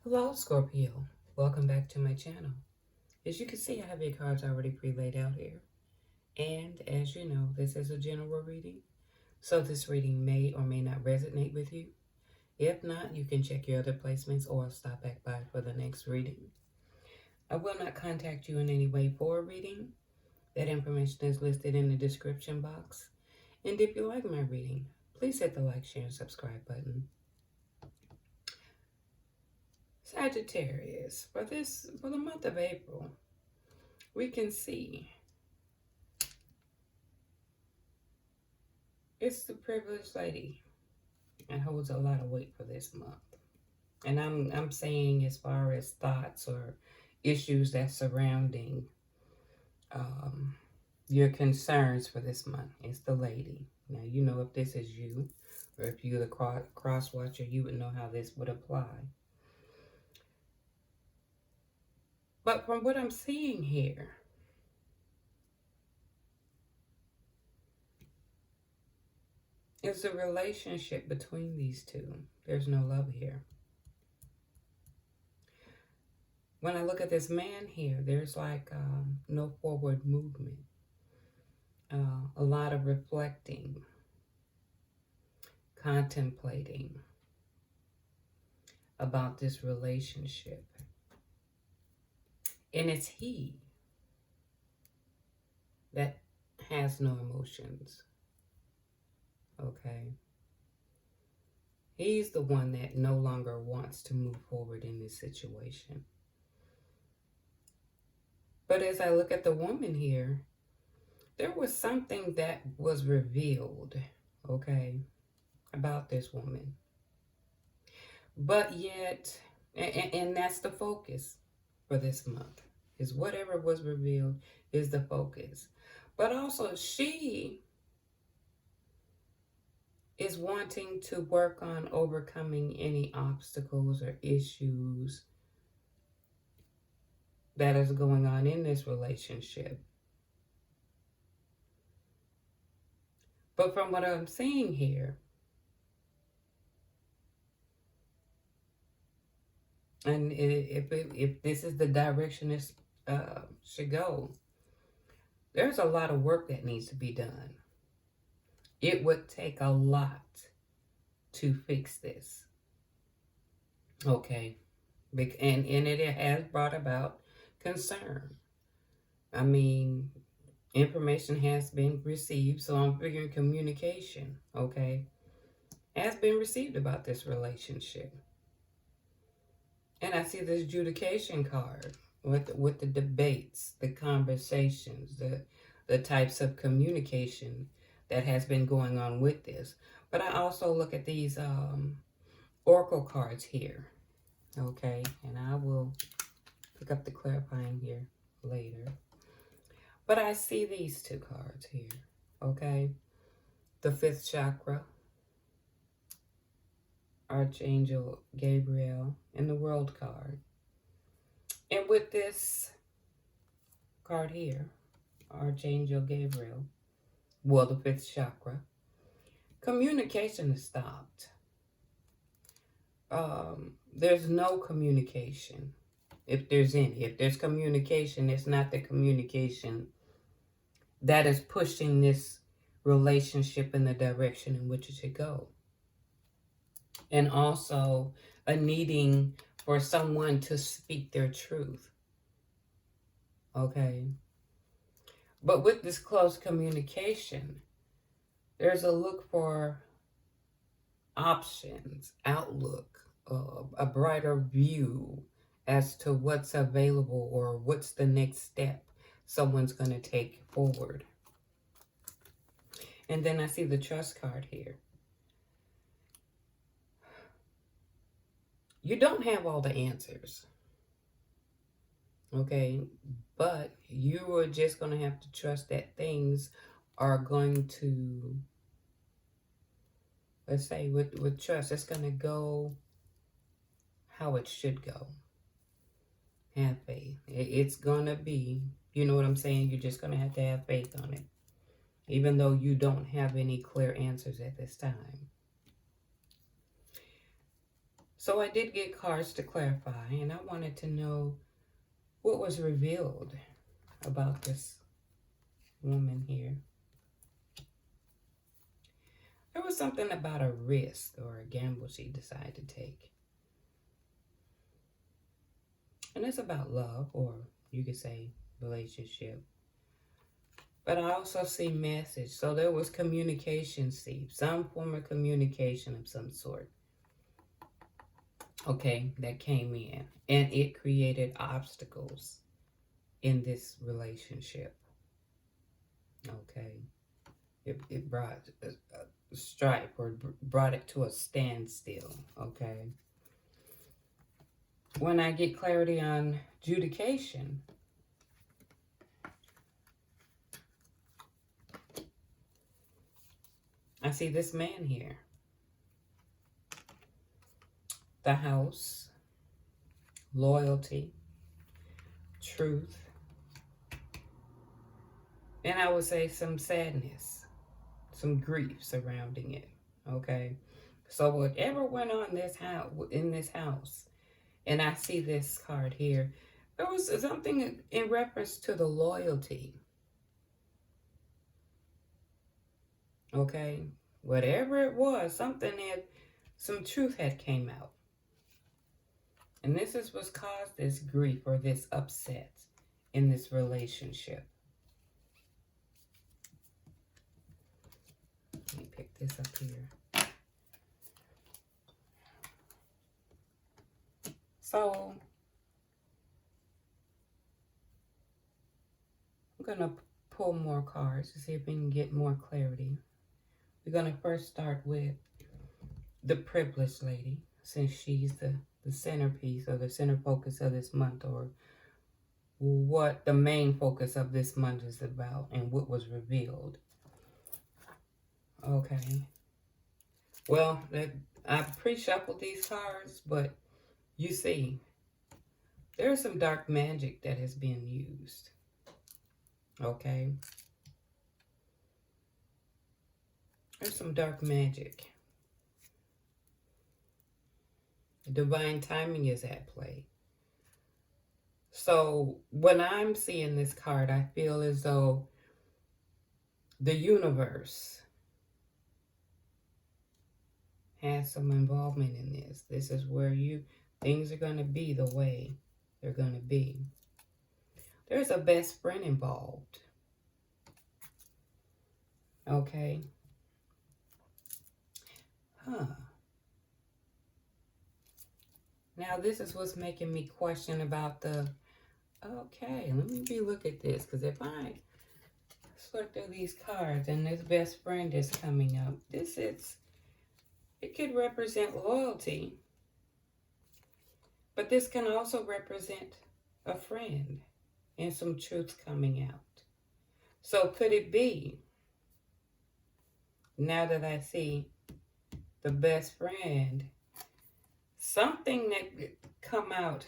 Hello, Scorpio. Welcome back to my channel. As you can see, I have your cards already pre-laid out here. And as you know, this is a general reading, so this reading may or may not resonate with you. If not, you can check your other placements or stop back by for the next reading. I will not contact you in any way for a reading. That information is listed in the description box. And if you like my reading, please hit the like, share, and subscribe button. Sagittarius, for the month of April, we can see it's the privileged lady and holds a lot of weight for this month. And I'm saying as far as thoughts or issues that surrounding your concerns for this month. It's the lady. Now, you know, if this is you or if you're the cross watcher, you would know how this would apply. But from what I'm seeing here, is the relationship between these two. There's no love here. When I look at this man here, there's like no forward movement. A lot of reflecting, contemplating about this relationship. And it's he that has no emotions. Okay? He's the one that no longer wants to move forward in this situation. But as I look at the woman here, there was something that was revealed, okay, about this woman. But yet, and that's the focus for this month, is whatever was revealed is the focus. But also, she is wanting to work on overcoming any obstacles or issues that is going on in this relationship. But from what I'm seeing here, and if this is the direction this should go, there's a lot of work that needs to be done. It would take a lot to fix this. Okay. And it has brought about concern. I mean, information has been received, so I'm figuring communication, okay, has been received about this relationship. And I see this adjudication card with the debates, the conversations, the types of communication that has been going on with this. But I also look at these oracle cards here, okay, and I will pick up the clarifying here later. But I see these two cards here, okay, the fifth chakra, Archangel Gabriel, and the World card. And with this card here, Archangel Gabriel, well, the fifth chakra, communication is stopped. There's no communication, if there's any. If there's communication, it's not the communication that is pushing this relationship in the direction in which it should go. And also a needing for someone to speak their truth. Okay. But with this close communication, there's a look for options, outlook, a brighter view as to what's available or what's the next step someone's going to take forward. And then I see the trust card here. You don't have all the answers, okay? But you are just going to have to trust that things are going to, let's say with trust, it's going to go how it should go. Have faith. It's going to be, you know what I'm saying? You're just going to have faith on it. Even though you don't have any clear answers at this time. So I did get cards to clarify, and I wanted to know what was revealed about this woman here. There was something about a risk or a gamble she decided to take. And it's about love, or you could say relationship. But I also see message. So there was communication, see, some form of communication of some sort. Okay, that came in. And it created obstacles in this relationship. Okay. It brought a strife, or brought it to a standstill. Okay. When I get clarity on adjudication, I see this man here. The house, loyalty, truth, and I would say some sadness, some grief surrounding it. Okay. So whatever went on in this house, and I see this card here, there was something in reference to the loyalty. Okay. Whatever it was, some truth had came out. And this is what's caused this grief or this upset in this relationship. Let me pick this up here. So, I'm going to pull more cards to see if we can get more clarity. We're going to first start with the privileged lady, since she's the centerpiece or the center focus of this month, or what the main focus of this month is about and what was revealed. Okay. Well, I pre-shuffled these cards, but you see, there's some dark magic that has been used. Okay. There's some dark magic. Divine timing is at play. So when I'm seeing this card, I feel as though the universe has some involvement in this. This is where things are going to be the way they're going to be. There's a best friend involved. Okay. Now this is what's making me question about okay, let me look at this, because if I sort through these cards and this best friend is coming up, it could represent loyalty, but this can also represent a friend and some truth coming out. So could it be, now that I see the best friend, something that come out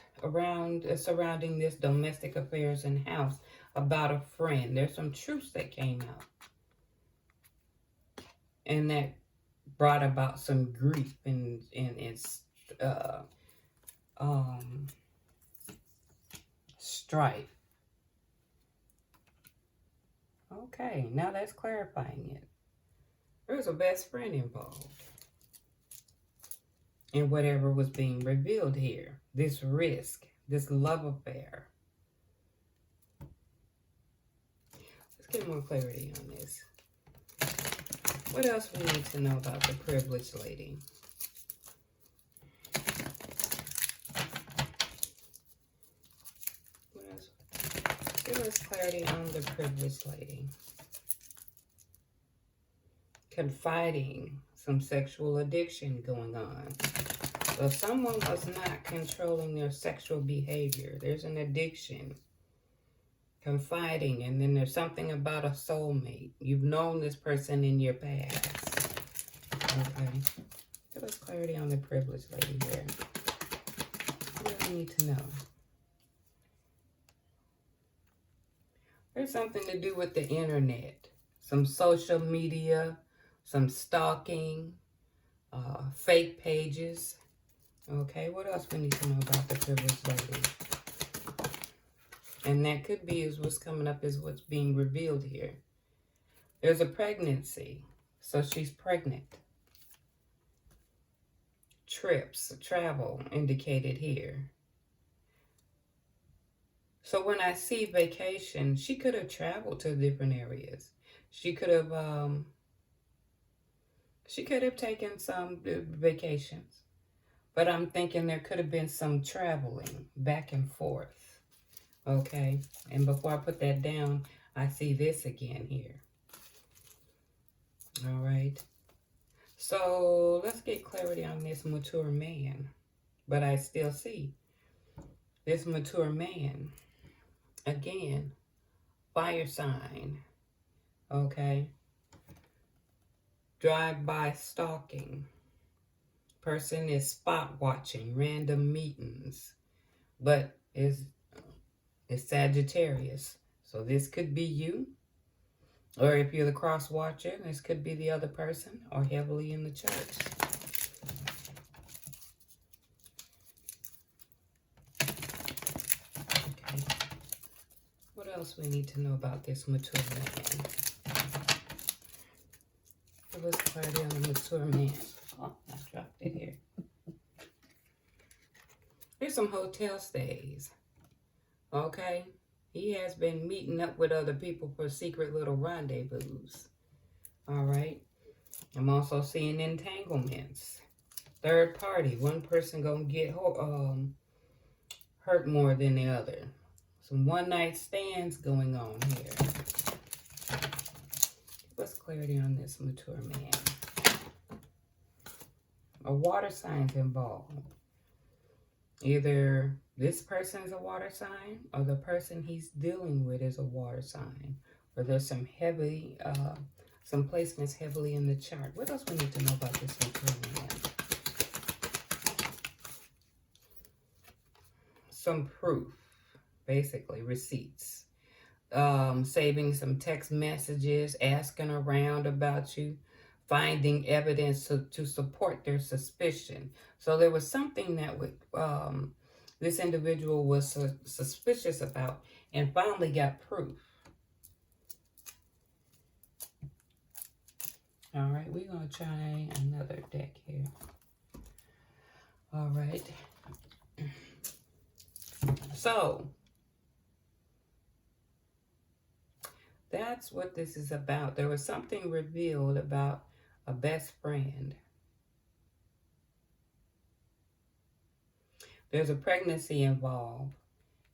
surrounding this domestic affairs and house about a friend? There's some truths that came out, and that brought about some grief and strife. Okay, now that's clarifying it. There's a best friend involved in whatever was being revealed here. This risk, this love affair. Let's get more clarity on this. What else we need to know about the privileged lady? What else? Give us clarity on the privileged lady. Confiding, some sexual addiction going on. So someone was not controlling their sexual behavior. There's an addiction. Confiding, and then there's something about a soulmate. You've known this person in your past. Okay. Give us clarity on the privileged lady here. What do we need to know? There's something to do with the internet. Some social media, some stalking, fake pages. Okay, what else we need to know about the privileged lady? And that could be is what's coming up is what's being revealed here. There's a pregnancy. So she's pregnant. Trips, travel indicated here. So when I see vacation, she could have traveled to different areas. She could have taken some vacations. But I'm thinking there could have been some traveling back and forth. Okay? And before I put that down, I see this again here. All right. So let's get clarity on this mature man. But I still see this mature man. Again, fire sign. Okay. Drive-by stalking. Person is spot watching, random meetings. But it's Sagittarius. So this could be you. Or if you're the cross watcher, this could be the other person or heavily in the church. Okay. What else we need to know about this mature man? Give us clarity on the mature man. Oh, I dropped it here. Here's some hotel stays. Okay. He has been meeting up with other people for secret little rendezvous. All right. I'm also seeing entanglements. Third party. One person gonna get hurt more than the other. Some one-night stands going on here. What's clarity on this mature man? A water sign's involved. Either this person is a water sign or the person he's dealing with is a water sign. Or there's some heavy, some placements heavily in the chart. What else we need to know about this mature man? Some proof, basically, receipts. Saving some text messages, asking around about you, finding evidence to support their suspicion. So there was something that this individual was suspicious about and finally got proof. All right, we're going to try another deck here. All right. So, that's what this is about. There was something revealed about a best friend. There's a pregnancy involved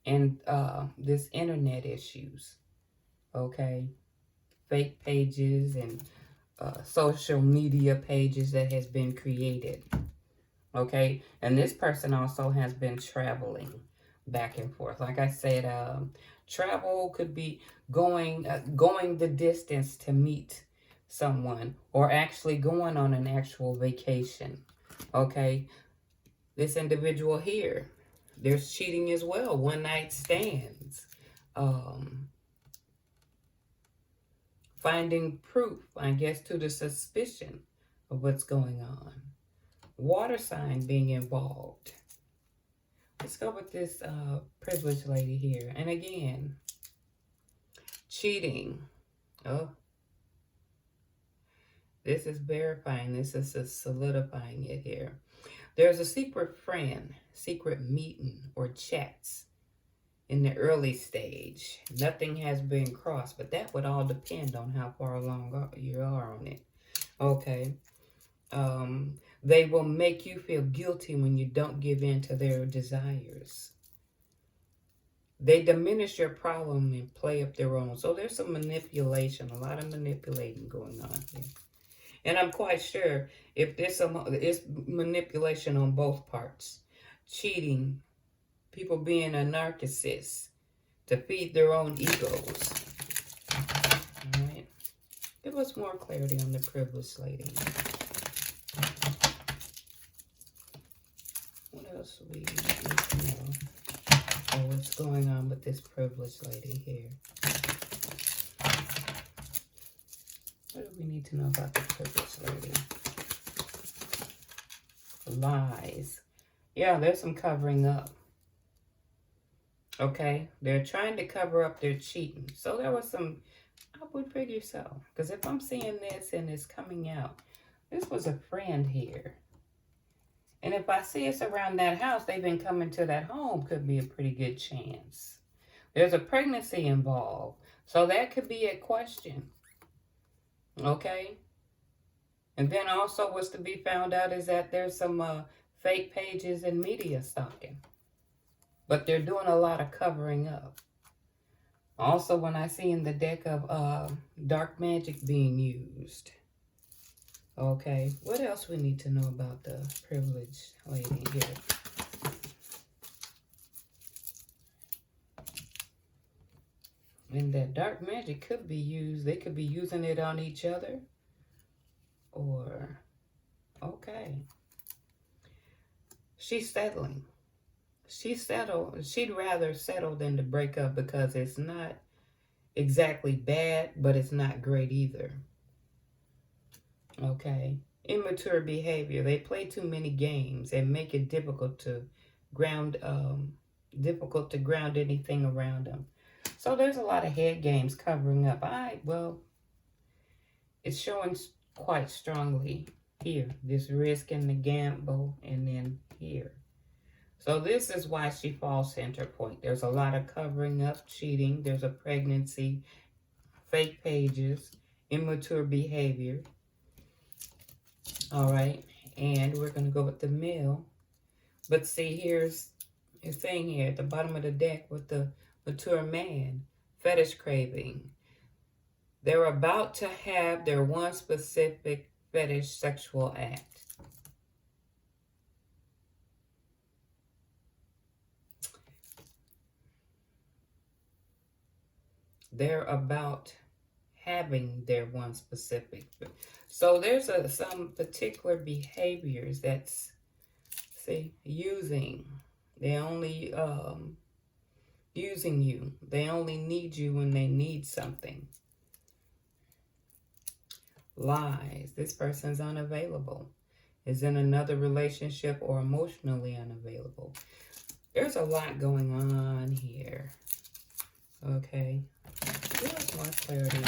and this internet issues. Okay. Fake pages and social media pages that has been created. Okay. And this person also has been traveling back and forth. Like I said, travel could be going the distance to meet someone or actually going on an actual vacation. Okay. This individual here, there's cheating as well. One night stands. Finding proof, I guess, to the suspicion of what's going on. Water sign being involved. Let's go with this privileged lady here. And again, cheating. Oh. This is verifying. This is solidifying it here. There's a secret friend, secret meeting or chats in the early stage. Nothing has been crossed, but that would all depend on how far along you are on it. Okay. They will make you feel guilty when you don't give in to their desires. They diminish your problem and play up their own. So there's some manipulation, a lot of manipulating going on here. And I'm quite sure if there's it's manipulation on both parts. Cheating, people being a narcissist to feed their own egos. All right. Give us more clarity on the privileged lady. What else we need to know? Oh, what's going on with this privileged lady here? What do we need to know about the privileged lady? Lies. Yeah, there's some covering up. Okay, they're trying to cover up their cheating. So there was some, I would figure so. Because if I'm seeing this and it's coming out, this was a friend here. And if I see it's around that house, they've been coming to that home, could be a pretty good chance. There's a pregnancy involved. So that could be a question. Okay? And then also what's to be found out is that there's some fake pages and media stalking. But they're doing a lot of covering up. Also, when I see in the deck of dark magic being used. Okay, what else we need to know about the privileged lady here? And that dark magic could be used. They could be using it on each other. Or, okay. She's settling. She's settled. She'd rather settle than to break up because it's not exactly bad, but it's not great either. Okay. Immature behavior. They play too many games and make it difficult to ground anything around them. So there's a lot of head games covering up. Well, it's showing quite strongly here. This risk and the gamble, and then here. So this is why she falls center point. There's a lot of covering up, cheating. There's a pregnancy, fake pages, immature behavior. All right. And we're going to go with the male. But see, here's the thing here at the bottom of the deck with the mature man. Fetish craving. They're about to have their one specific fetish sexual act. They're about having their one specific. So there's some particular behaviors that's, see, using. They only using you. They only need you when they need something. Lies. This person's unavailable. Is in another relationship or emotionally unavailable. There's a lot going on here. Okay. Give us more clarity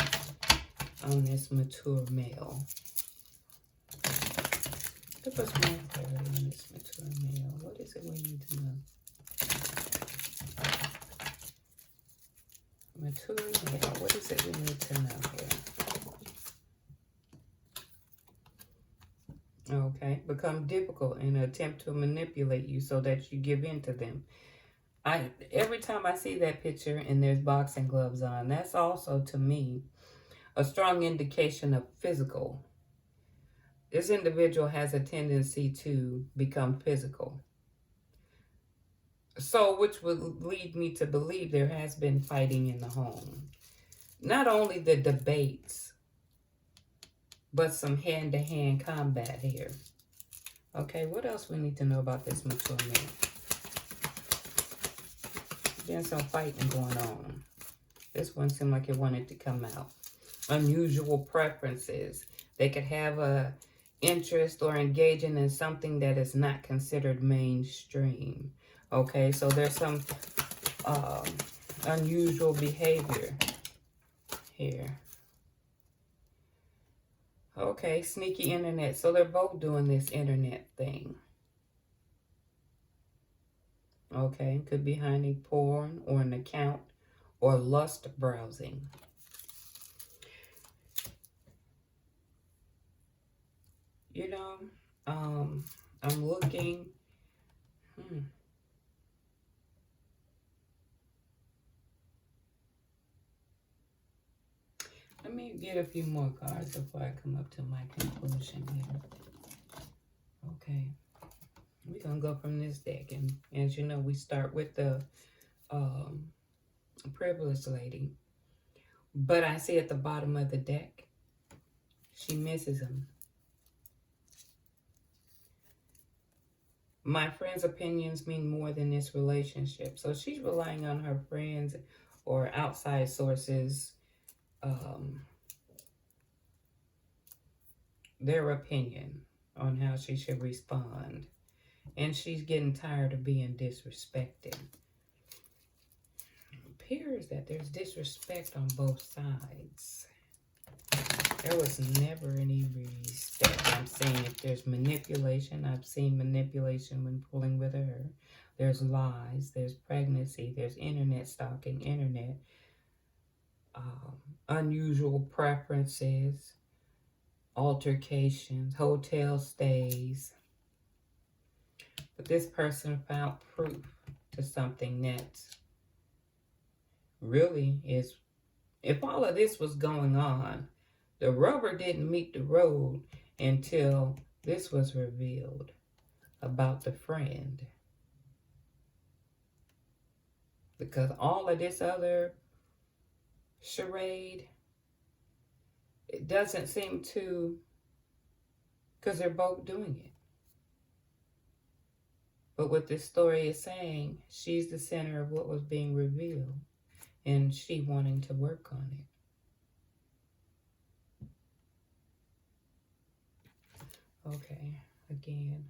on this mature male. Give us more clarity on this mature male. What is it we need to know? Mature male. What is it we need to know here? Okay. Become difficult in an attempt to manipulate you so that you give in to them. Every time I see that picture and there's boxing gloves on, that's also, to me, a strong indication of physical. This individual has a tendency to become physical. So, which would lead me to believe there has been fighting in the home. Not only the debates, but some hand-to-hand combat here. Okay, what else we need to know about this mature man? There's some fighting going on. This one seemed like it wanted to come out. Unusual preferences. They could have a interest or engaging in something that is not considered mainstream. Okay, so there's some unusual behavior here. Okay, sneaky internet. So they're both doing this internet thing. Okay, could be hiding porn or an account or lust browsing. You know, I'm looking. Let me get a few more cards before I come up to my conclusion here. Okay. We're going to go from this deck. And as you know, we start with the privileged lady. But I see at the bottom of the deck, she misses him. My friend's opinions mean more than this relationship. So she's relying on her friends or outside sources, their opinion on how she should respond. and she's getting tired of being disrespected. It appears that there's disrespect on both sides. There was never any respect. I'm saying if there's manipulation, I've seen manipulation when pulling with her. There's lies, there's pregnancy, there's internet stalking, internet, unusual preferences, altercations, hotel stays. But this person found proof to something that really is, if all of this was going on, the rubber didn't meet the road until this was revealed about the friend. Because all of this other charade, it doesn't seem to, because they're both doing it. But what this story is saying, she's the center of what was being revealed, and she wanting to work on it. Okay, again,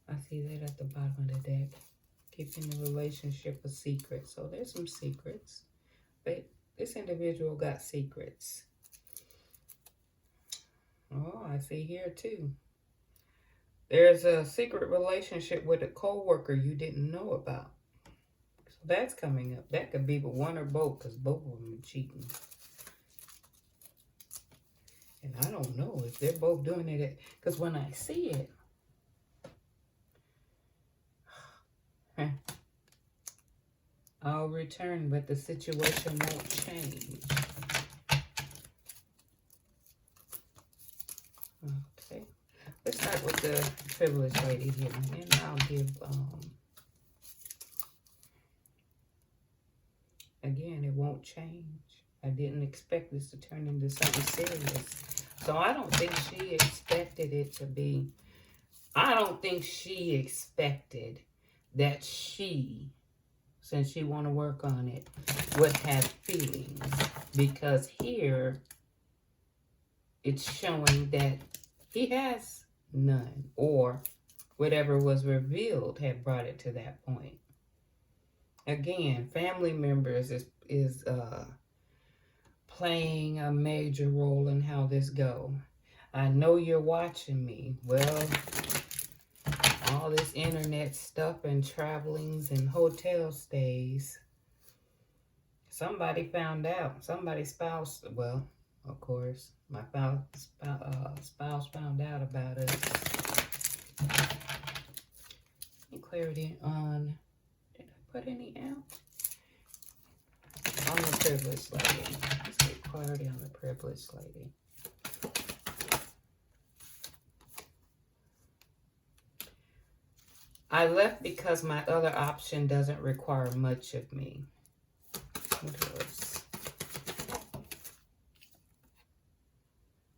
I see that at the bottom of the deck. Keeping the relationship a secret. So there's some secrets. But this individual got secrets. Oh, I see here too. There's a secret relationship with a co-worker you didn't know about. So that's coming up. That could be but one or both, because both of them are cheating. And I don't know if they're both doing it. Because when I see it, I'll return, but the situation won't change. Okay. Let's start with the privileged lady here. And I'll give, again, it won't change. I didn't expect this to turn into something serious. So I don't think she expected it to be. I don't think she expected that she, since she want to work on it, would have feelings. Because here, it's showing that he has none. Or whatever was revealed had brought it to that point. Again, family members is playing a major role in how this go. I know you're watching me. Well, all this internet stuff and travelings and hotel stays. Somebody found out. Somebody's spouse, well, of course, my spouse found out about us. Any clarity on, did I put any out? On the privileged lady. Let's get clarity on the privileged lady. I left because my other option doesn't require much of me. What else?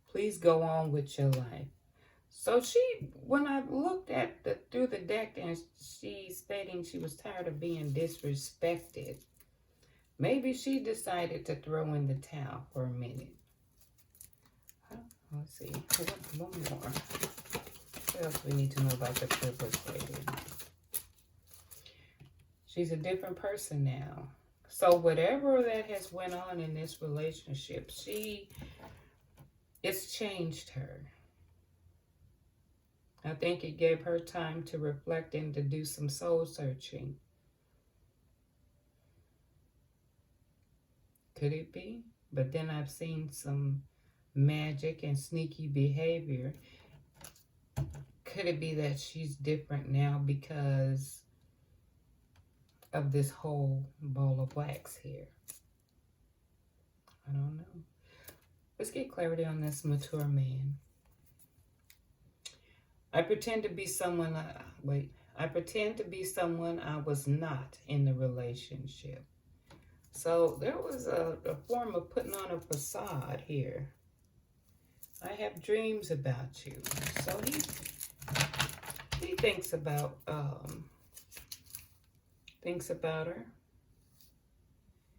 Please go on with your life. So she, when I looked at through the deck and she's stating she was tired of being disrespected, maybe she decided to throw in the towel for a minute. Let's see. One more. What else we need to know about the privileged lady? She's a different person now. So whatever that has went on in this relationship, it's changed her. I think it gave her time to reflect and to do some soul searching. Could it be? But then I've seen some magic and sneaky behavior. Could it be that she's different now because of this whole ball of wax here? I don't know. Let's get clarity on this mature man. I pretend to be someone, I pretend to be someone I was not in the relationship. So there was a form of putting on a facade here. I have dreams about you. So he thinks about her,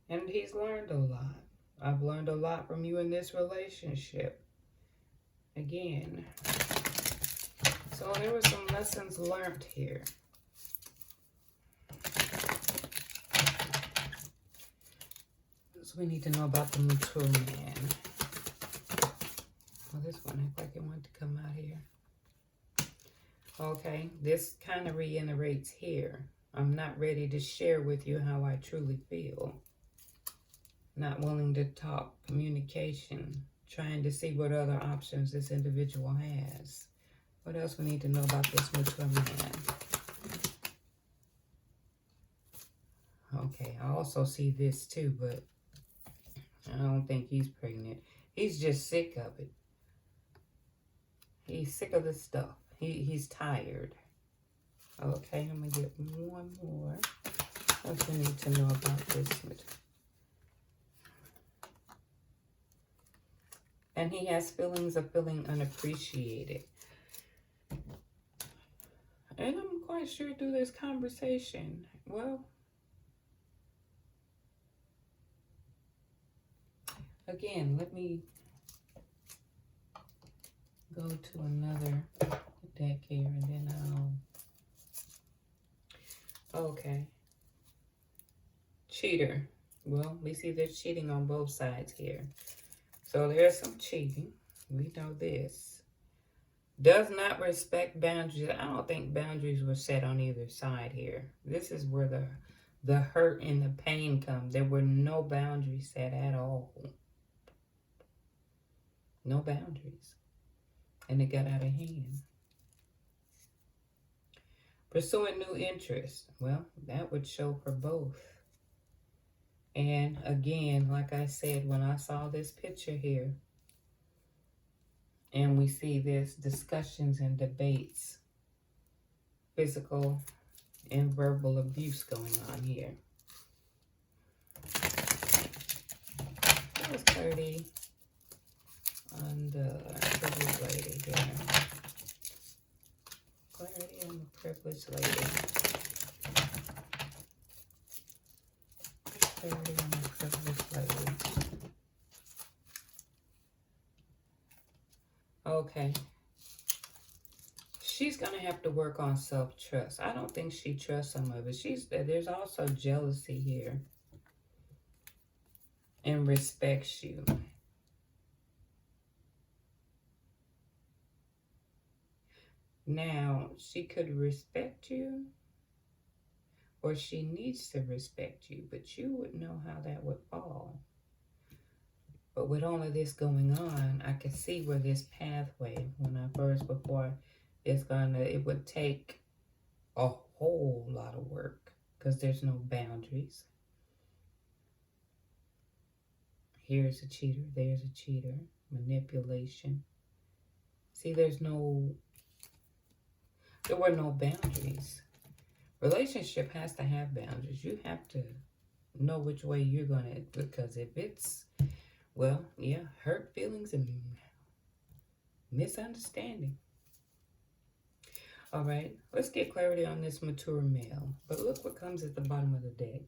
and he's learned a lot. I've learned a lot from you in this relationship. Again, So there were some lessons learned here. So we need to know about the mature man. Oh, this one looked like it wanted to come out here. Okay, this kind of reiterates here. I'm not ready to share with you how I truly feel. Not willing to talk, communication, trying to see what other options this individual has. What else we need to know about this mature man? Okay, I also see this too, but I don't think he's pregnant. He's just sick of it. He's sick of this stuff. He's tired. Okay, I'm going to get one more. What we need to know about this. And he has feelings of feeling unappreciated. And I'm quite sure through this conversation, well, again, let me go to another deck here and then okay. Cheater. Well, we see there's cheating on both sides here. So there's some cheating. We know this. Does not respect boundaries. I don't think boundaries were set on either side here. This is where the hurt and the pain come. There were no boundaries set at all. No boundaries. And it got out of hand. Pursuing new interests. Well, that would show for both. And again, like I said, when I saw this picture here, and we see this discussions and debates, physical and verbal abuse going on here. That was clarity on the privileged lady here. Clarity on the privileged lady. Clarity on the privileged lady. Okay. She's going to have to work on self-trust. I don't think she trusts some of it. There's also jealousy here. And respects you. Now, she could respect you. Or she needs to respect you. But you would know how that would fall. But with all of this going on, I could see where this pathway, it would take a whole lot of work because there's no boundaries. Here's a cheater, there's a cheater, manipulation. See, there were no boundaries. Relationship has to have boundaries. You have to know which way you're going to, because if it's, well, yeah, hurt feelings and misunderstanding. All right, let's get clarity on this mature male. But look what comes at the bottom of the deck.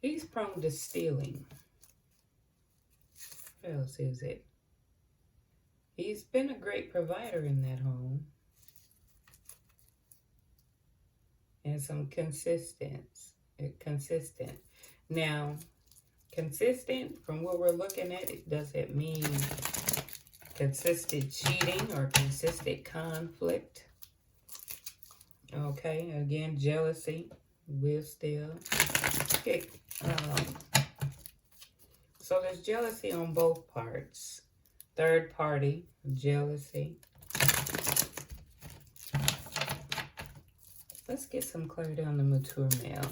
He's prone to stealing. What else is it? He's been a great provider in that home. And some consistent. Now, consistent, from what we're looking at, it doesn't mean consistent cheating or consistent conflict. Okay, again, jealousy will still. Okay, so there's jealousy on both parts. Third party, jealousy. Let's get some clarity on the mature male.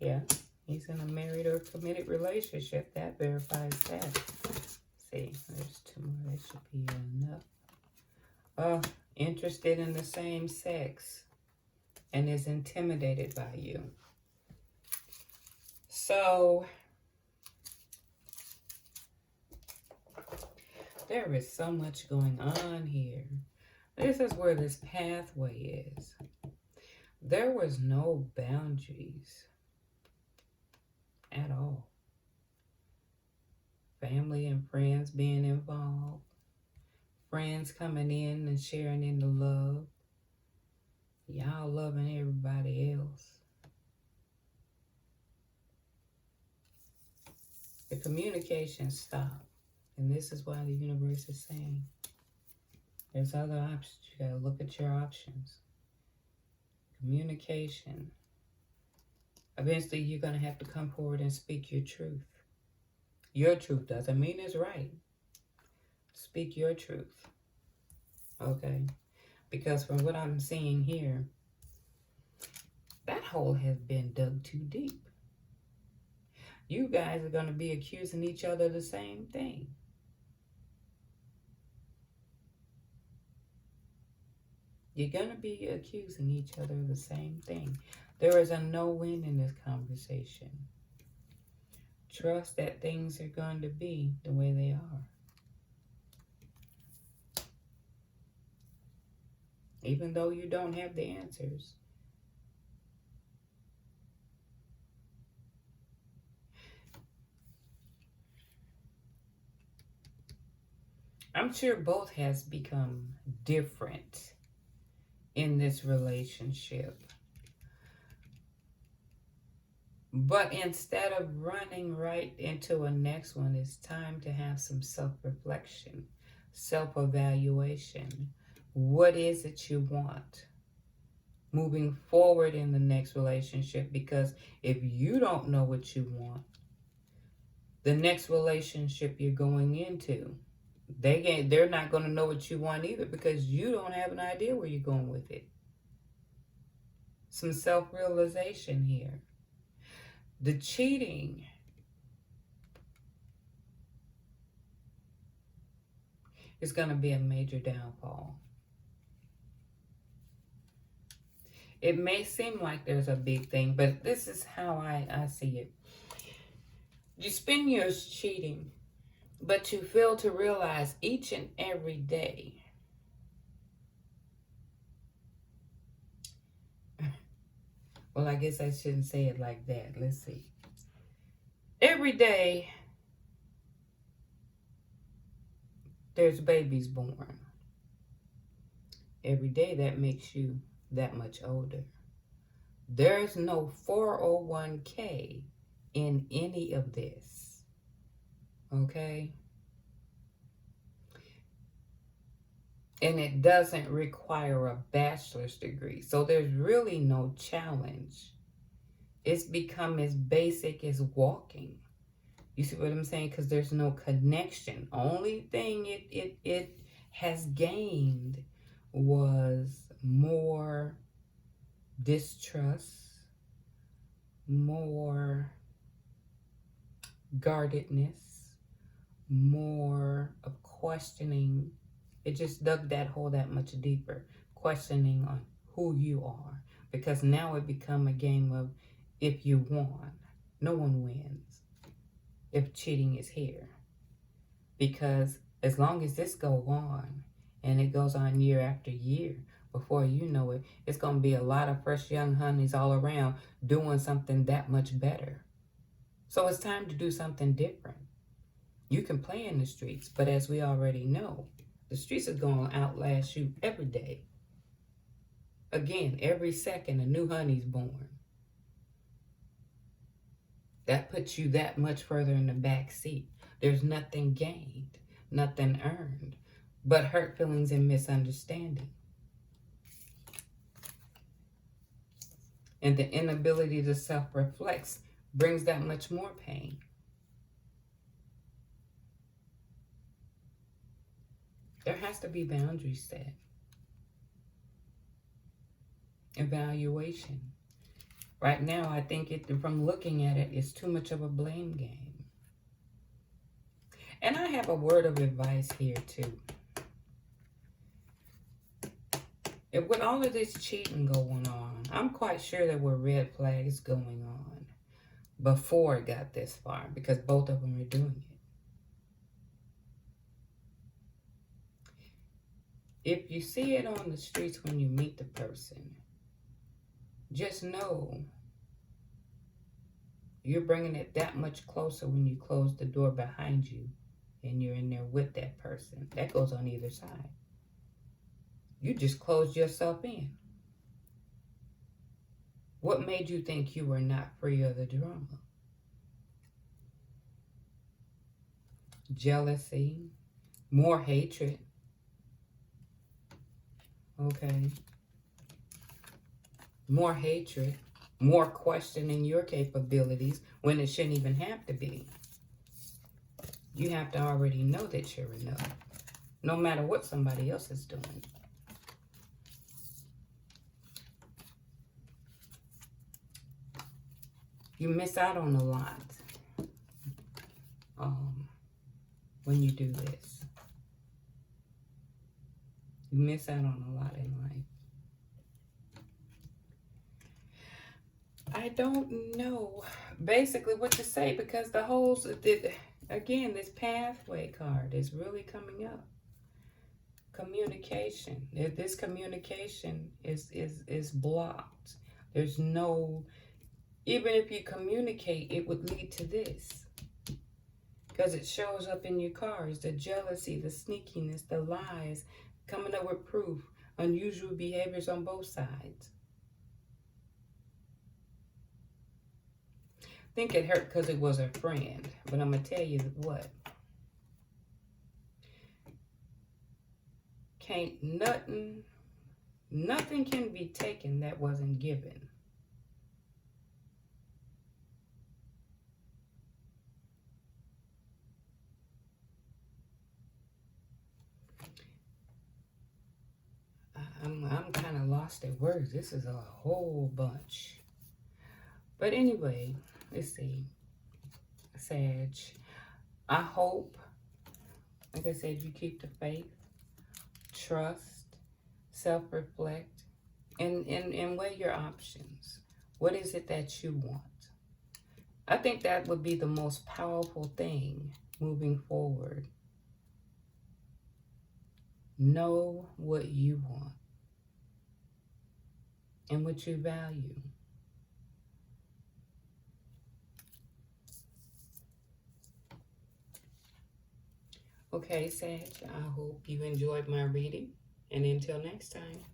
Yeah, he's in a married or committed relationship. That verifies that. See, there's two more. That should be enough. Interested in the same sex and is intimidated by you. So, there is so much going on here. This is where this pathway is. There was no boundaries at all. family and friends being involved, friends coming in and sharing in the love, y'all loving everybody else. The communication stopped. And this is why the universe is saying there's other options. You got to look at your options. Communication. Eventually, you're going to have to come forward and speak your truth. Your truth doesn't mean it's right. Speak your truth. Okay? Because from what I'm seeing here, that hole has been dug too deep. You guys are going to be accusing each other of the same thing. You're going to be accusing each other of the same thing. There is a no-win in this conversation. Trust that things are going to be the way they are. Even though you don't have the answers. I'm sure both has become different in this relationship. But instead of running right into a next one, it's time to have some self-reflection, self-evaluation. What is it you want moving forward in the next relationship? Because if you don't know what you want, the next relationship you're going into, they're not going to know what you want either, because you don't have an idea where you're going with it. Some self-realization here. The cheating is going to be a major downfall. It may seem like there's a big thing, but this is how I see it. You spend years cheating, but you fail to realize each and every day well, I guess I shouldn't say it like that. Let's see. Every day there's babies born. Every day that makes you that much older. There's no 401k in any of this. Okay? And it doesn't require a bachelor's degree. So there's really no challenge. It's become as basic as walking. You see what I'm saying? Because there's no connection. Only thing it has gained was more distrust, more guardedness, more of questioning. It just dug that hole that much deeper, questioning on who you are. Because now it become a game of if you won. No one wins if cheating is here. Because as long as this go on, and it goes on year after year, before you know it, it's going to be a lot of fresh young honeys all around doing something that much better. So it's time to do something different. You can play in the streets, but as we already know, the streets are going to outlast you every day. Again, every second a new honey's born. That puts you that much further in the back seat. There's nothing gained, nothing earned, but hurt feelings and misunderstanding. And the inability to self-reflect brings that much more pain. There has to be boundaries set. Evaluation. Right now, I think from looking at it, it's too much of a blame game. And I have a word of advice here too. If with all of this cheating going on, I'm quite sure there were red flags going on before it got this far, because both of them are doing it. If you see it on the streets when you meet the person, just know You're bringing it that much closer when you close the door behind you and you're in there with that person. That goes on either side. You just closed yourself in. What made you think you were not free of the drama? Jealousy, more hatred. Okay. More hatred, more questioning your capabilities when it shouldn't even have to be. You have to already know that you're enough, no matter what somebody else is doing. You miss out on a lot when you do this. You miss out on a lot in life. I don't know basically what to say, because the whole, again, this pathway card is really coming up. Communication. This communication is blocked. There's no, even if you communicate, it would lead to this. Because it shows up in your cards, the jealousy, the sneakiness, the lies, coming up with proof, unusual behaviors on both sides. I think it hurt because it was a friend, but I'm going to tell you what. Can't nothing can be taken that wasn't given. I'm kind of lost at words. This is a whole bunch. But anyway, let's see. Sag, I hope, like I said, you keep the faith, trust, self-reflect, and weigh your options. What is it that you want? I think that would be the most powerful thing moving forward. Know what you want and what you value. Okay, Sag, I hope you enjoyed my reading. And until next time.